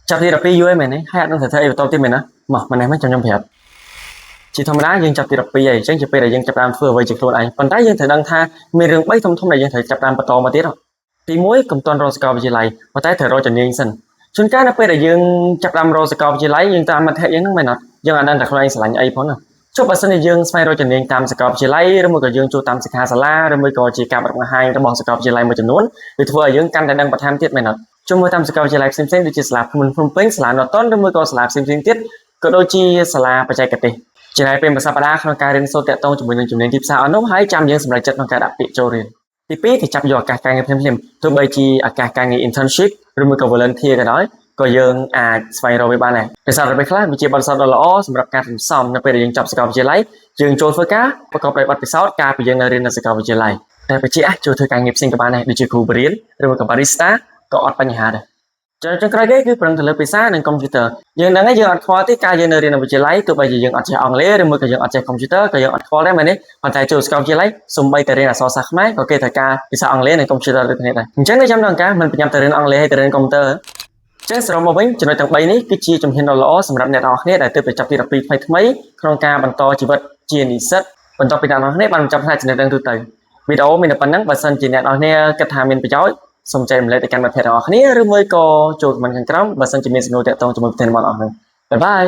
ចាប់ទី12យូរមែនទេហើយអត់នឹងធ្វើអីបន្តទៀតមែនណាមកម៉េចមិនចាំខ្ញុំប្រាប់ជាធម្មតាយើងចាប់ទី12ហើយអញ្ចឹងជាពេលដែលយើងចាប់តាមធ្វើអ្វីជាខ្លួនឯងប៉ុន្តែយើងត្រូវដឹងថាមានរឿង3ធំៗដែលយើងត្រូវចាប់តាមបន្តមកទៀតទី1កុំតន់រកសាកលវិទ្យាល័យប៉ុន្តែត្រូវរកជំនាញសិនជួនកាលនៅពេលដែលយើងចាប់តាមរកសាកលវិទ្យាល័យយើងតាមមតិយើងហ្នឹងមែនអត់យើងអត់ដឹងថាខ្លួនឯងស្រឡាញ់អីផងណាចុះបើសិនជាយើងស្វែងរកជំនាញតាមសាកលវិទ្យាល័យឬមួយក៏យើងចូលតាមសិក្ខាសាលាឬមួយក៏ជាការបង្ហាញរបស់សាកលវិទ្យាល័យមួយចំនួនវាធ្វើឲ្យយើងកាន់តែដឹងបន្ថែមទៀតមែនអត់ជុំមើលតាមសាកលវិទ្យាល័យផ្សេងៗដូចជាសាលាភ្នំពេញសាលាណូតុនឬមួយក៏សាលាផ្សេងៗទៀតក៏ដូចជាសាលាបច្ចេកទេសចំណាយពេលមួយសប្តាហ៍ក្នុងការរៀនសូត្រតាក់ទងជាមួយនឹងជំនាញទីផ្សារអស់នោះហើយចាំយើងសម្រេចចិត្តក្នុងការដាក់ពាក្យចូលរៀនទី2គឺចាប់យកឱកាសការងារភ្លាមៗទោះបីជាឱកាសការងារ internship ឬមួយក៏ volunteer ក៏ដោយក៏យើងអាចស្វែងរកវាបានដែរដោយសារតែពេលខ្លះវាជាបទពិសោធន៍ដ៏ល្អសម្រាប់ការសន្សំនៅពេលដែលយើងចប់សាកលវិទ្យាល័យយើងចូលធ្វើការប្រកបដោយបទពិសោធន៍ការពីយើងនៅរៀននៅសាកលវិទ្យាល័យតែបជាចូលធ្វើការងារផ្សេងក៏បានដែរដូចជាគ្រូបរិញ្ញាឬមួយក៏ barista ក៏អត់បញ្ហាដែរចុងក្រោយគេគឺប្រឹងទៅលើភាសានិងកុំព្យូទ័រយើងដឹងហើយយើងអត់ខ្វល់ទេការយើងនៅរៀននៅវិទ្យាល័យទោះបីជាយើងអត់ចេះអង់គ្លេសឬមួយក៏យើងអត់ចេះកុំព្យូទ័រក៏យើងអត់ខ្វល់ដែរមែនទេប៉ុន្តែចូលសាកលវិទ្យាល័យសូម្បីតែរៀនអក្សរសាស្ត្រខ្មែរក៏គេត្រូវការភាសាអង់គ្លេសនិងកុំព្យូទ័រដូចគ្នាដែរអញ្ចឹងខ្ញុំដល់ការមិនប្រញាប់ទៅរៀនអង់គ្លេសហើយទៅរៀនកុំព្យូទ័រចឹងសរុបមកវិញចំណុចទាំង3នេះគឺជាជំហានដ៏ល្អសម្រាប់អ្នកនរគ្នាដែលទើបតែចាប់ទី12ថ្មីៗក្នុងការបន្តជីវិតជានិស្សិតបន្ទាប់ពីអ្នកនរគ្នាបានបញ្ចប់ផ្នែកចំណេះដឹងទូទៅវីដេអូមានតែប៉ុណ្្នឹងបើសិនជាអ្នកនរគ្នាគិតថាមានប្រយោជន៍សូមចែករំលែកទៅកាន់មិត្តភ័ក្តិរបស់គ្នាឬមួយក៏ចូលខមមិនខាងក្រោមបើសិនជាមានសំណួរទាក់ទងជាមួយប្រធានបទអស់ហ្នឹងបាយបាយ